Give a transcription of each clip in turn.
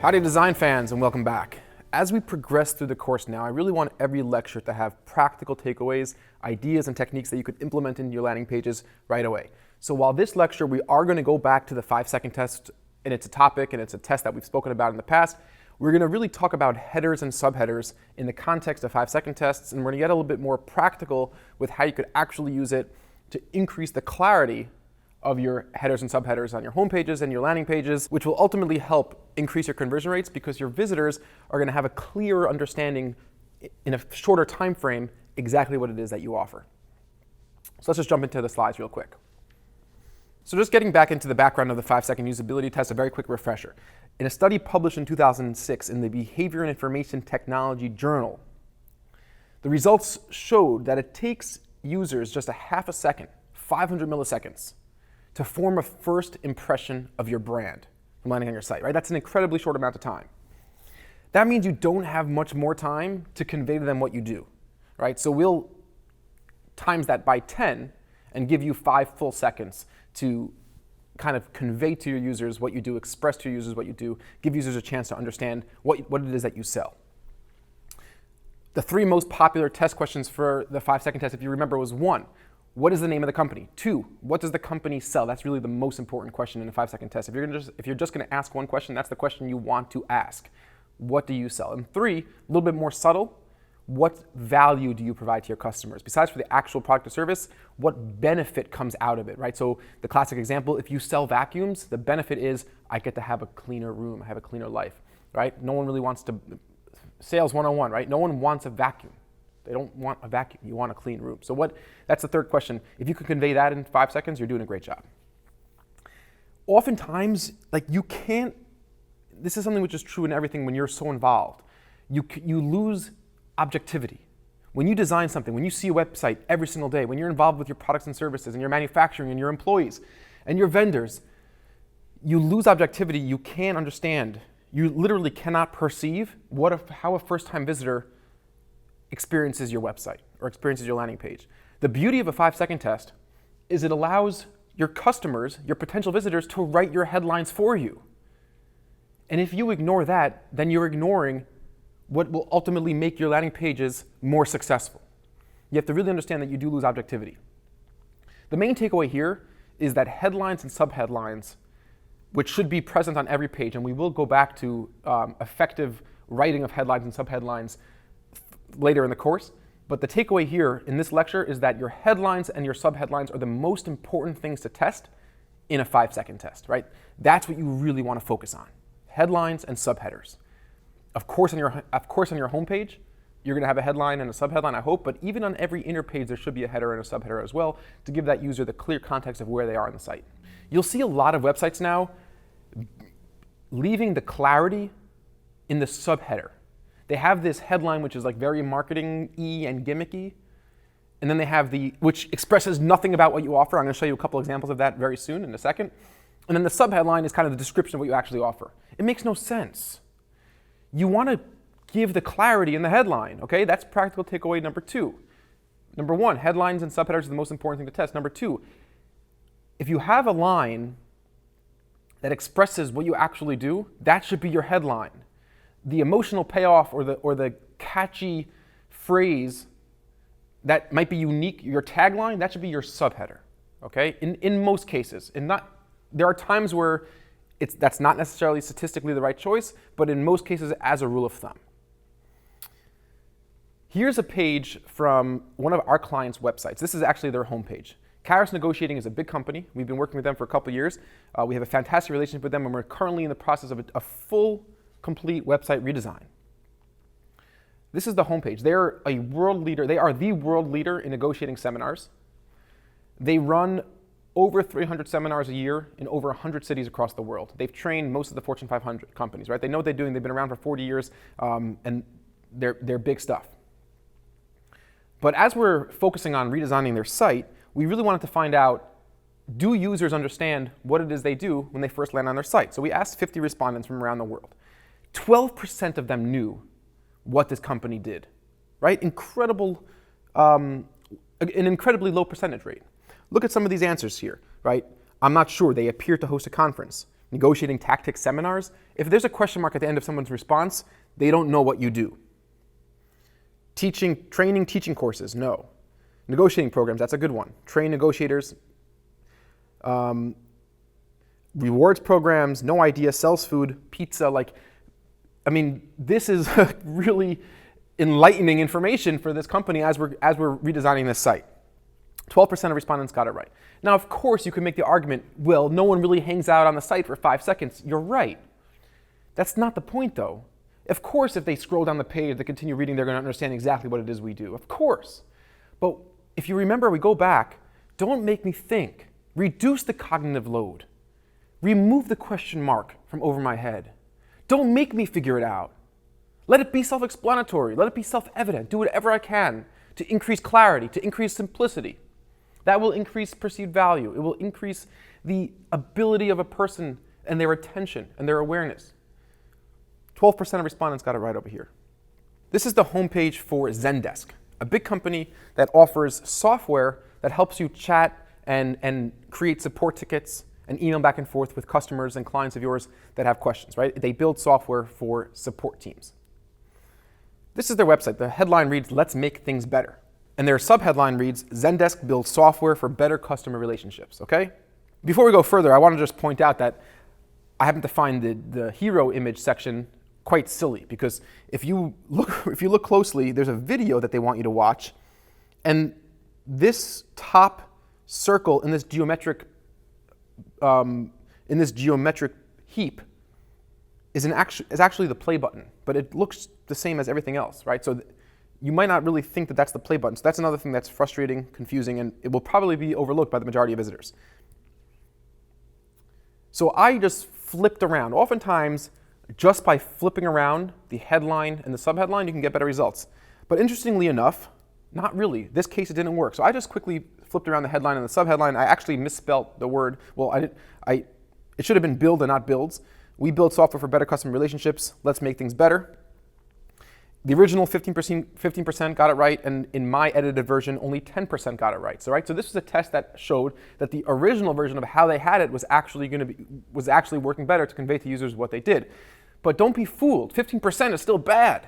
Howdy design fans, and welcome back. As we progress through the course now, I really want every lecture to have practical takeaways, ideas, and techniques that you could implement in your landing pages right away. So while this lecture, we are going to go back to the 5-second test, and it's a topic and it's a test that we've spoken about in the past, we're going to really talk about headers and subheaders in the context of 5-second tests, and we're going to get a little bit more practical with how you could actually use it to increase the clarity of your headers and subheaders on your home pages and your landing pages, which will ultimately help increase your conversion rates because your visitors are going to have a clearer understanding in a shorter time frame exactly what it is that you offer. So let's just jump into the slides real quick. So just getting back into the background of the 5-second usability test, a very quick refresher. In a study published in 2006 in the Behavior and Information Technology Journal, the results showed that it takes users just a half a second, 500 milliseconds, to form a first impression of your brand from landing on your site, right? That's an incredibly short amount of time. That means you don't have much more time to convey to them what you do, right? So we'll times that by 10 and give you 5 full seconds to kind of convey to your users what you do, express to your users what you do, give users a chance to understand what it is that you sell. The 3 most popular test questions for the 5-second test, if you remember, was 1, what is the name of the company? 2, what does the company sell? That's really the most important question in a 5-second test. If you're just going to ask one question, that's the question you want to ask. What do you sell? And 3, a little bit more subtle, what value do you provide to your customers? Besides for the actual product or service, what benefit comes out of it, right? So the classic example, if you sell vacuums, the benefit is I get to have a cleaner room, I have a cleaner life, right? No one really wants to, sales 101, right? No one wants a vacuum. They don't want a vacuum, you want a clean room. So that's the 3rd question. If you can convey that in 5 seconds, you're doing a great job. Oftentimes, you can't, this is something which is true in everything when you're so involved. You lose objectivity. When you design something, when you see a website every single day, when you're involved with your products and services and your manufacturing and your employees and your vendors, you lose objectivity, you can't understand. You literally cannot perceive how a first-time visitor experiences your website or experiences your landing page. The beauty of a 5-second test is it allows your customers, your potential visitors, to write your headlines for you. And if you ignore that, then you're ignoring what will ultimately make your landing pages more successful. You have to really understand that you do lose objectivity. The main takeaway here is that headlines and subheadlines, which should be present on every page, and we will go back to effective writing of headlines and subheadlines later in the course, but the takeaway here in this lecture is that your headlines and your subheadlines are the most important things to test in a 5-second test, right? That's what you really want to focus on, headlines and subheaders. Of course on your homepage, you're going to have a headline and a subheadline, I hope, but even on every inner page, there should be a header and a subheader as well to give that user the clear context of where they are on the site. You'll see a lot of websites now leaving the clarity in the subheader. They have this headline which is very marketing-y and gimmicky, and then they have which expresses nothing about what you offer. I'm going to show you a couple examples of that very soon in a second. And then the subheadline is kind of the description of what you actually offer. It makes no sense. You want to give the clarity in the headline, okay? That's practical takeaway number 2. Number 1, headlines and subheaders are the most important thing to test. Number 2, if you have a line that expresses what you actually do, that should be your headline. The emotional payoff or the catchy phrase that might be unique, your tagline, that should be your subheader, okay? In most cases. There are times where that's not necessarily statistically the right choice, but in most cases, as a rule of thumb. Here's a page from one of our clients' websites. This is actually their homepage. Karas Negotiating is a big company. We've been working with them for a couple of years. We have a fantastic relationship with them, and we're currently in the process of a full, complete website redesign. This is the homepage. They're a world leader. They are the world leader in negotiating seminars. They run over 300 seminars a year in over 100 cities across the world. They've trained most of the Fortune 500 companies, right? They know what they're doing. They've been around for 40 years, and they're big stuff. But as we're focusing on redesigning their site, we really wanted to find out, do users understand what it is they do when they first land on their site? So we asked 50 respondents from around the world. 12% of them knew what this company did, right? Incredible, an incredibly low percentage rate. Look at some of these answers here, right? I'm not sure. They appear to host a conference. negotiating tactics seminars, if there's a question mark at the end of someone's response, they don't know what you do. Training teaching courses, no. Negotiating programs, that's a good one. Train negotiators. Rewards programs, no idea, sells food, pizza, this is really enlightening information for this company as we're redesigning this site. 12% of respondents got it right. Now, of course, you could make the argument, well, no one really hangs out on the site for 5 seconds. You're right. That's not the point, though. Of course, if they scroll down the page, they continue reading, they're going to understand exactly what it is we do. Of course. But if you remember, we go back, don't make me think. Reduce the cognitive load. Remove the question mark from over my head. Don't make me figure it out. Let it be self-explanatory. Let it be self-evident. Do whatever I can to increase clarity, to increase simplicity. That will increase perceived value. It will increase the ability of a person and their attention and their awareness. 12% of respondents got it right over here. This is the homepage for Zendesk, a big company that offers software that helps you chat and create support tickets and email back and forth with customers and clients of yours that have questions, right? They build software for support teams. This is their website. The headline reads, "Let's make things better." And their subheadline reads, "Zendesk builds software for better customer relationships," okay? Before we go further, I want to just point out that I happen to find the hero image section quite silly, because if you look closely, there's a video that they want you to watch, and this top circle in this geometric heap is actually the play button, but it looks the same as everything else, right? So you might not really think that that's the play button. So that's another thing that's frustrating, confusing, and it will probably be overlooked by the majority of visitors. So I just flipped around. Oftentimes, just by flipping around the headline and the subheadline, you can get better results. But interestingly enough, not really. This case, it didn't work. So I just quickly flipped around the headline and the subheadline. I actually misspelled the word. Well, it should have been build and not builds. We build software for better customer relationships. Let's make things better. The original 15% got it right, and in my edited version, only 10% got it right. So this was a test that showed that the original version of how they had it was actually working better to convey to users what they did. But don't be fooled. 15% is still bad.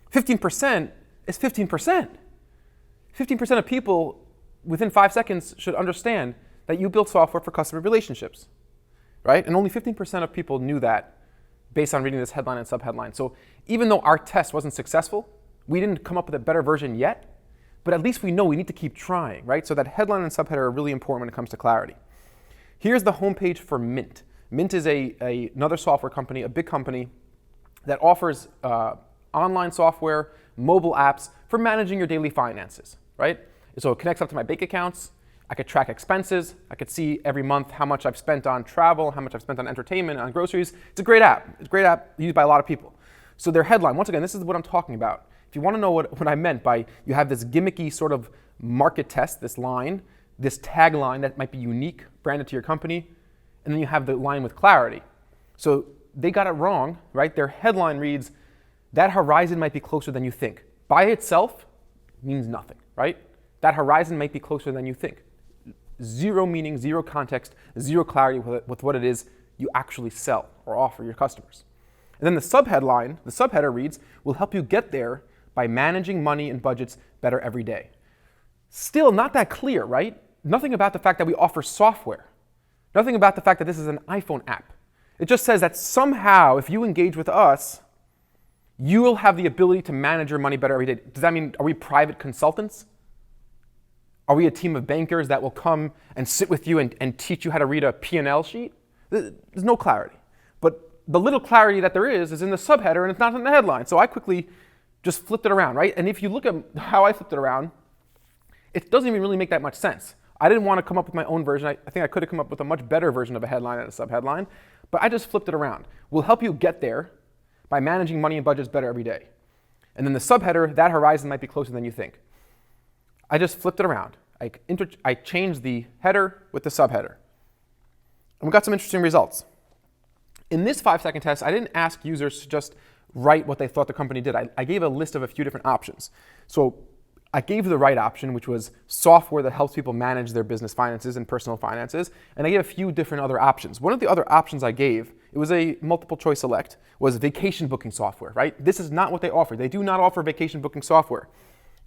15% is 15%. 15% of people within 5 seconds should understand that you build software for customer relationships, right? And only 15% of people knew that based on reading this headline and subheadline. So even though our test wasn't successful, we didn't come up with a better version yet, but at least we know we need to keep trying, right? So that headline and subheader are really important when it comes to clarity. Here's the homepage for Mint. Mint is another software company, a big company, that offers online software, mobile apps for managing your daily finances, right? So it connects up to my bank accounts. I could track expenses. I could see every month how much I've spent on travel, how much I've spent on entertainment, on groceries. It's a great app. It's a great app used by a lot of people. So their headline, once again, this is what I'm talking about. If you want to know what I meant by you have this gimmicky sort of market test, this line, this tagline that might be unique, branded to your company, and then you have the line with clarity. So they got it wrong, right? Their headline reads, "That horizon might be closer than you think." By itself means nothing, right? That horizon might be closer than you think. Zero meaning, zero context, zero clarity with what it is you actually sell or offer your customers. And then the subheadline, the subheader reads, "Will help you get there by managing money and budgets better every day." Still not that clear, right? Nothing about the fact that we offer software. Nothing about the fact that this is an iPhone app. It just says that somehow, if you engage with us, you will have the ability to manage your money better every day. Does that mean, are we private consultants? Are we a team of bankers that will come and sit with you and teach you how to read a P&L sheet? There's no clarity. But the little clarity that there is in the subheader, and it's not in the headline. So I quickly just flipped it around, right? And if you look at how I flipped it around, it doesn't even really make that much sense. I didn't want to come up with my own version. I think I could have come up with a much better version of a headline and a subheadline, but I just flipped it around. We'll help you get there by managing money and budgets better every day. And then the subheader, "That horizon might be closer than you think." I just flipped it around. I changed the header with the subheader. And we got some interesting results. In this 5-second test, I didn't ask users to just write what they thought the company did. I gave a list of a few different options. So I gave the right option, which was software that helps people manage their business finances and personal finances, and I gave a few different other options. One of the other options I gave, it was a multiple choice select, was vacation booking software, right? This is not what they offer. They do not offer vacation booking software.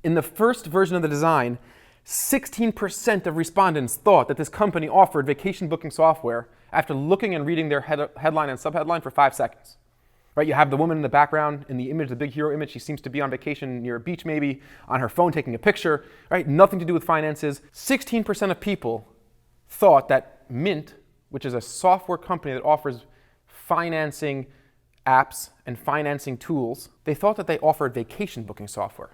In the first version of the design, 16% of respondents thought that this company offered vacation booking software after looking and reading their headline and subheadline for 5 seconds. Right, you have the woman in the background in the image, the big hero image. She seems to be on vacation near a beach, maybe on her phone taking a picture. Right, nothing to do with finances. 16% of people thought that Mint, which is a software company that offers financing apps and financing tools, they thought that they offered vacation booking software.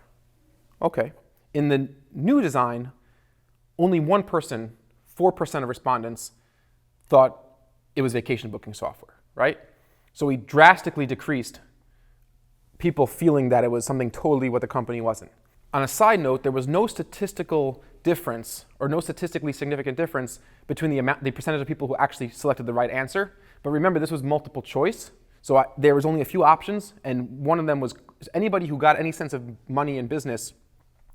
Okay. In the new design, only 1%, 4% of respondents thought it was vacation booking software, right? So we drastically decreased people feeling that it was something totally what the company wasn't. On a side note, there was no statistical difference or no statistically significant difference between the percentage of people who actually selected the right answer. But remember, this was multiple choice. So there was only a few options, and one of them was anybody who got any sense of money in business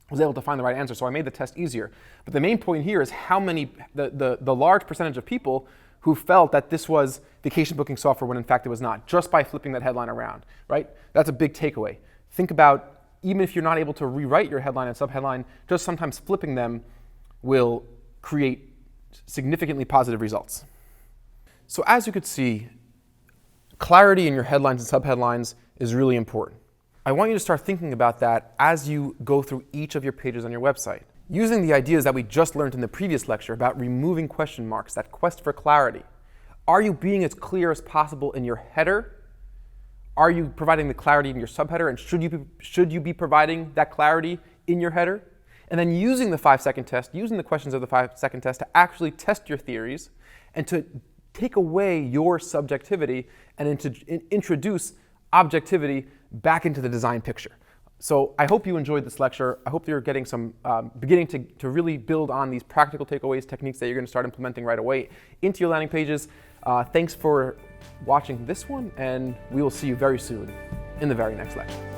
was able to find the right answer. So I made the test easier. But the main point here is how many, the large percentage of people who felt that this was vacation booking software when in fact it was not, just by flipping that headline around, right? That's a big takeaway. Think about, even if you're not able to rewrite your headline and subheadline, just sometimes flipping them will create significantly positive results. So as you could see, clarity in your headlines and subheadlines is really important. I want you to start thinking about that as you go through each of your pages on your website. Using the ideas that we just learned in the previous lecture about removing question marks, that quest for clarity. Are you being as clear as possible in your header? Are you providing the clarity in your subheader? And should you be providing that clarity in your header? And then using the 5-second test, using the questions of the 5-second test to actually test your theories and to take away your subjectivity and introduce objectivity back into the design picture. So I hope you enjoyed this lecture. I hope you're getting some, beginning to really build on these practical takeaways, techniques that you're going to start implementing right away into your landing pages. Thanks for watching this one, and we will see you very soon in the very next lecture.